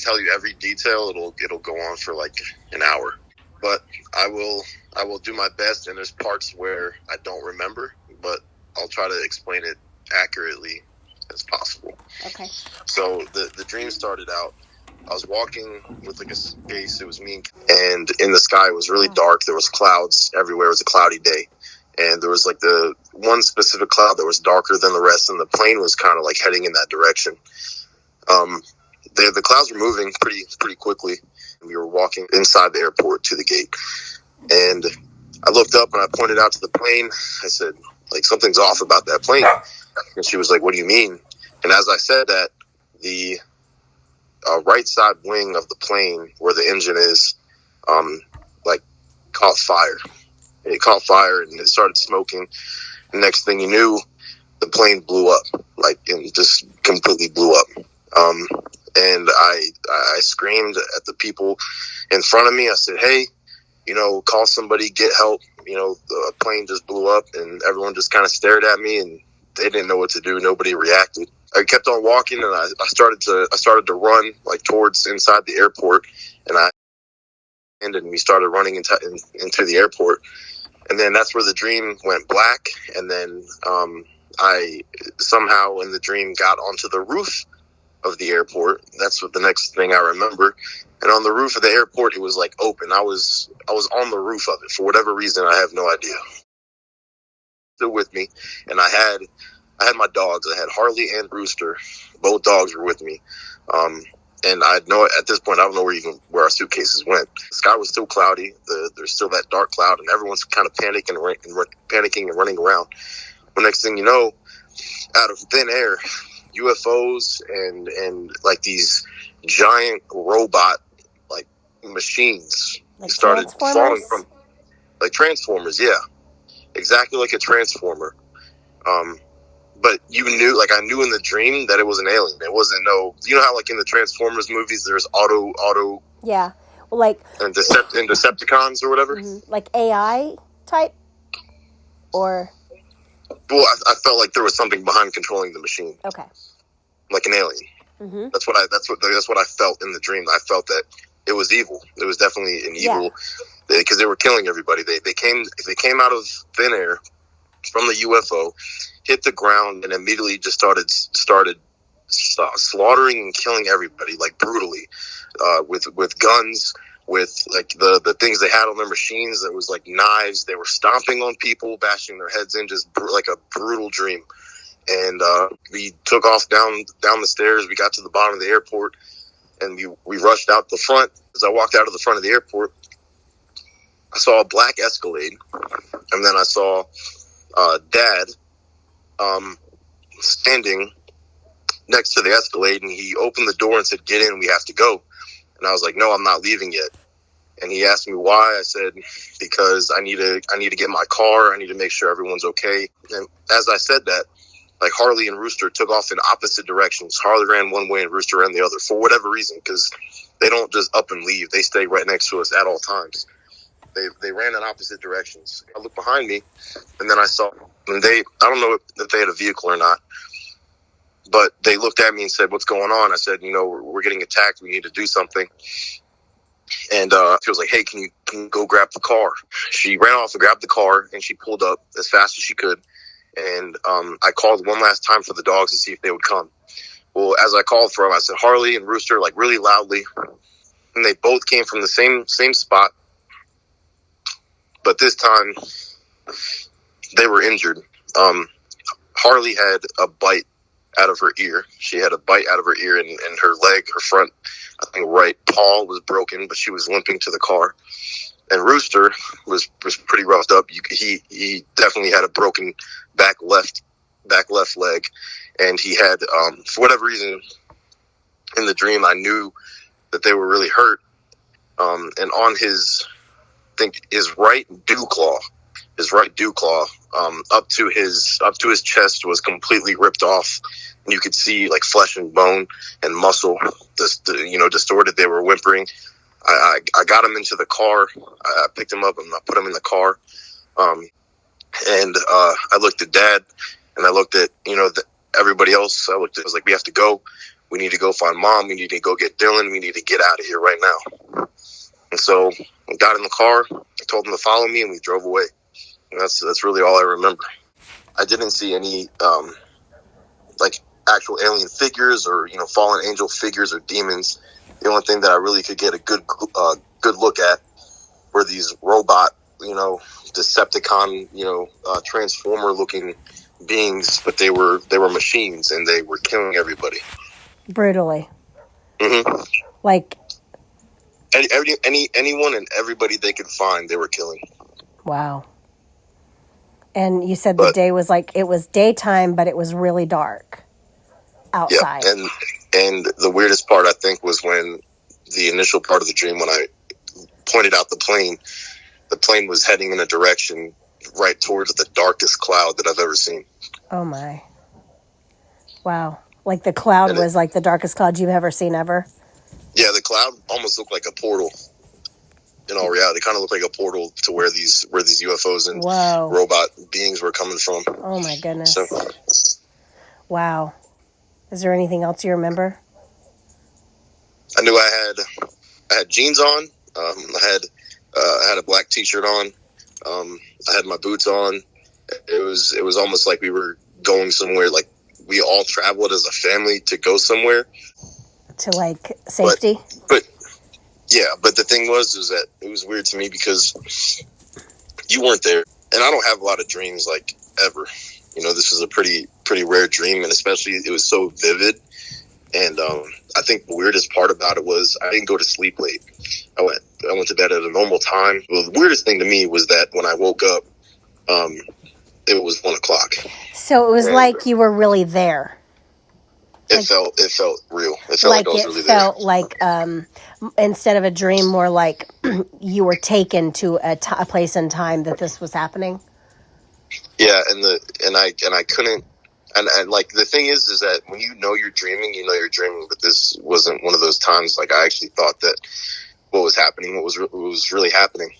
tell you every detail, it'll go on for like an hour. But I will do my best, and there's parts where I don't remember, but I'll try to explain it accurately as possible. Okay. So the dream started out, I was walking with like a space, it was me, and in the sky it was really dark, there was clouds everywhere, it was a cloudy day, and there was like the one specific cloud that was darker than the rest, and the plane was kind of like heading in that direction. The clouds were moving pretty quickly. We were walking inside the airport to the gate, and I looked up and I pointed out to the plane. I said, like, something's off about that plane. And she was like, what do you mean? And as I said that, the right side wing of the plane where the engine is, like, caught fire. It caught fire and it started smoking. The next thing you knew, the plane blew up, like, and just completely blew up. And I screamed at the people in front of me. I said, hey, call somebody, get help. The plane just blew up, and everyone just kind of stared at me, and they didn't know what to do. Nobody reacted. I kept on walking, and I started to run like towards inside the airport, and we started running into the airport. And then that's where the dream went black. And then I somehow in the dream got onto the roof of the airport. That's what the next thing I remember. And on the roof of the airport, it was like open. I was on the roof of it for whatever reason. I have no idea. Still with me, and I had my dogs. I had Harley and Rooster. Both dogs were with me. And I know at this point I don't know where our suitcases went. The sky was still cloudy. There's still that dark cloud, and everyone's kind of panicking and running around. The next thing you know, out of thin air, UFOs and like these giant robot like machines like started falling from, like Transformers. Yeah, exactly like a Transformer. But you knew, like I knew in the dream that it was an alien. It wasn't how like in the Transformers movies there's auto. Yeah, well, like and Decepticons or whatever. Mm-hmm. Like AI type, or. Well, I felt like there was something behind controlling the machine. Okay. Like an alien. Mm-hmm. That's what I felt in the dream. I felt that it was evil. It was definitely an evil, because they were killing everybody. They came out of thin air from the UFO, hit the ground, and immediately just started slaughtering and killing everybody, like brutally, with guns, with like the things they had on their machines. That was like knives. They were stomping on people, bashing their heads in, just like a brutal dream. And we took off down the stairs. We got to the bottom of the airport, and we rushed out the front. As I walked out of the front of the airport, I saw a black Escalade, and then I saw Dad standing next to the Escalade, and he opened the door and said, "Get in, we have to go." And I was like, "No, I'm not leaving yet." And he asked me why. I said, "Because I need to get my car. I need to make sure everyone's okay." And as I said that, like Harley and Rooster took off in opposite directions. Harley ran one way and Rooster ran the other for whatever reason, because they don't just up and leave. They stay right next to us at all times. They ran in opposite directions. I looked behind me, and then I saw, and I don't know if they had a vehicle or not, but they looked at me and said, "What's going on?" I said, we're getting attacked. We need to do something. And she was like, "Hey, can you go grab the car?" She ran off and grabbed the car, and she pulled up as fast as she could. And I called one last time for the dogs to see if they would come. Well, as I called for them, I said, "Harley and Rooster," like really loudly. And they both came from the same spot. But this time, they were injured. Harley had a bite out of her ear. She had a bite out of her ear, and her leg, her front, I think right paw was broken, but she was limping to the car. And Rooster was pretty roughed up. He definitely had a broken back left leg, and he had for whatever reason in the dream I knew that they were really hurt. And on his right dew claw, up to his chest was completely ripped off, and you could see like flesh and bone and muscle, distorted. They were whimpering. I got him into the car. I picked him up and I put him in the car. And I looked at Dad, and I looked at everybody else. I was like, "We have to go." We need to go find Mom. We need to go get Dylan. We need to get out of here right now. And so we got in the car. I told them to follow me, and we drove away. And that's really all I remember. I didn't see any like actual alien figures or fallen angel figures or demons. The only thing that I really could get a good look at were these robot, Decepticon, transformer looking beings, but they were machines and they were killing everybody brutally. Mm-hmm. Like anyone and everybody they could find, they were killing. Wow. And you said the day was it was daytime, but it was really dark outside. Yeah, and the weirdest part, I think, was when the initial part of the dream, when I pointed out the plane was heading in a direction right towards the darkest cloud that I've ever seen. Oh, my. Wow. Like the cloud was like the darkest cloud you've ever seen ever? Yeah, the cloud almost looked like a portal. In all reality, it kind of looked like a portal to where these UFOs and robot beings were coming from. Oh my goodness! So, wow. Is there anything else you remember? I knew I had jeans on. I had a black T-shirt on. I had my boots on. It was almost like we were going somewhere. Like we all traveled as a family to go somewhere to like safety. But yeah, but the thing was that it was weird to me because you weren't there, and I don't have a lot of dreams like ever. This was a pretty rare dream, and especially it was so vivid. And I think the weirdest part about it was I didn't go to sleep late. I went to bed at a normal time. Well, the weirdest thing to me was that when I woke up, it was 1:00. So it was like you were really there. It felt real. It felt like I was really there. It felt like instead of a dream, more like you were taken to a place and time that this was happening. Yeah, and I couldn't. And like the thing is that when you're dreaming, you're dreaming. But this wasn't one of those times. Like I actually thought that what was happening, what was really happening.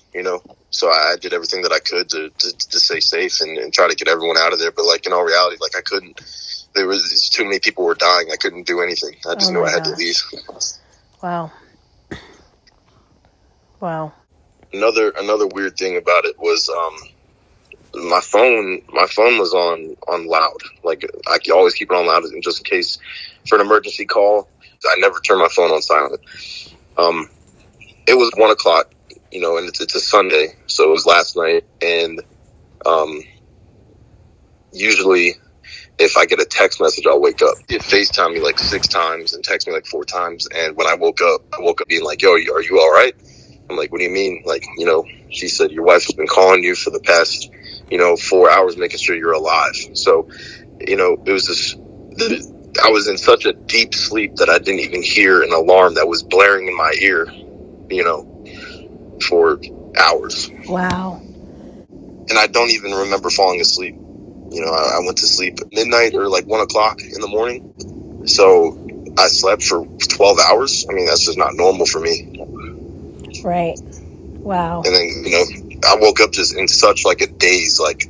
So I did everything that I could to stay safe and try to get everyone out of there. But like in all reality, like I couldn't. There was too many people were dying. I couldn't do anything. I just knew I had to leave. Wow. Wow. Another weird thing about it was my phone was on loud. Like I always keep it on loud just in case for an emergency call. I never turn my phone on silent. It was 1:00, and it's a Sunday, so it was last night. And usually, if I get a text message, I'll wake up. It FaceTime me like 6 times and text me like 4 times. And when I woke up being like, "Yo, are you all right?" I'm like, "What do you mean?" Like, she said, "Your wife has been calling you for the past, 4 hours, making sure you're alive." So, it was this. I was in such a deep sleep that I didn't even hear an alarm that was blaring in my ear, for hours. Wow. And I don't even remember falling asleep. I went to sleep at midnight or like 1:00 in the morning. So I slept for 12 hours. I mean, that's just not normal for me. Right. Wow. And then, I woke up just in such like a daze. Like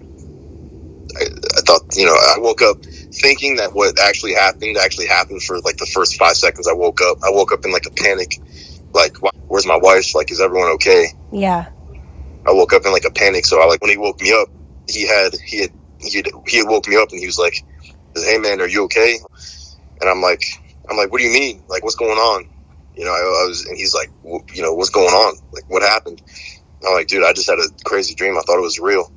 I thought, I woke up thinking that what actually happened for like the first 5 seconds I woke up in like a panic. Like, where's my wife? Like, is everyone okay? Yeah. I woke up in like a panic. So when he woke me up, he had woke me up and he was like, "Hey man, are you okay?" And I'm like, "What do you mean? Like, what's going on?" And he's like, "What's going on? Like, what happened?" I'm like, "Dude, I just had a crazy dream. I thought it was real."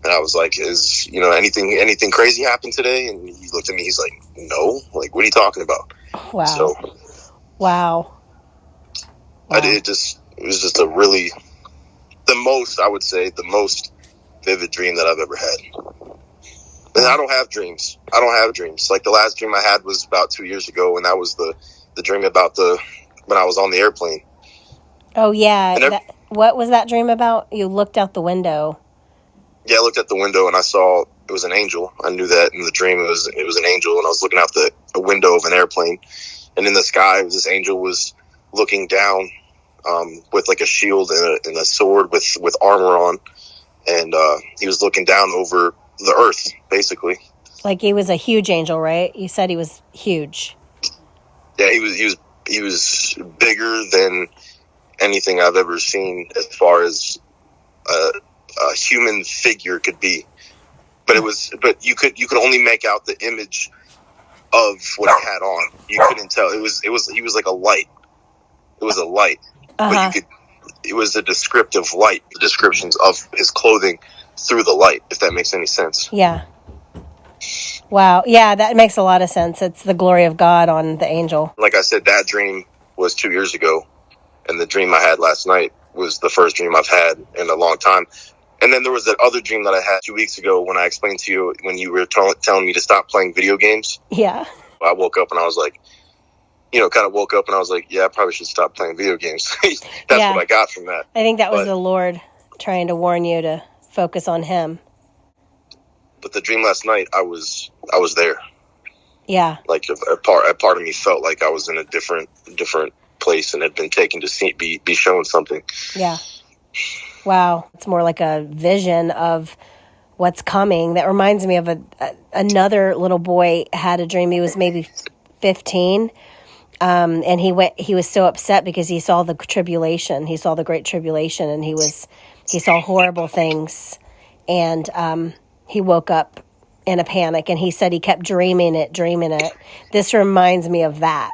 And I was like, "Is, anything crazy happened today?" And he looked at me, he's like, "No, like, what are you talking about?" Wow. So, wow. It was just a really, I would say the most vivid dream that I've ever had. And I don't have dreams. Like the last dream I had was about 2 years ago, and that was the dream about when I was on the airplane. Oh yeah. What was that dream about? You looked out the window. Yeah, I looked out the window and I saw it was an angel. I knew that in the dream it was an angel, and I was looking out the window of an airplane, and in the sky this angel was looking down with like a shield and a sword with armor on, and he was looking down over the earth, basically. Like he was a huge angel, right? You said he was huge. Yeah, he was bigger than anything I've ever seen as far as a human figure could be. But you could only make out the image of what he had on. You couldn't tell. He was like a light. It was a light, but it was a descriptive light, the descriptions of his clothing through the light, if that makes any sense. Yeah. Wow. Yeah, that makes a lot of sense. It's the glory of God on the angel. Like I said, that dream was 2 years ago, and the dream I had last night was the first dream I've had in a long time. And then there was that other dream that I had 2 weeks ago when I explained to you when you were telling me to stop playing video games. Yeah. I woke up and I was like, kind of woke up and I was like, yeah, I probably should stop playing video games. That's what I got from that. I think that was the Lord trying to warn you to focus on him. But the dream last night, I was there. Yeah. Like a part of me felt like I was in a different place and had been taken to be shown something. Yeah. Wow. It's more like a vision of what's coming. That reminds me of another little boy had a dream. He was maybe 15. And he was so upset because he saw the tribulation. He saw the great tribulation, and he saw horrible things. And he woke up in a panic, and he said he kept dreaming it. This reminds me of that.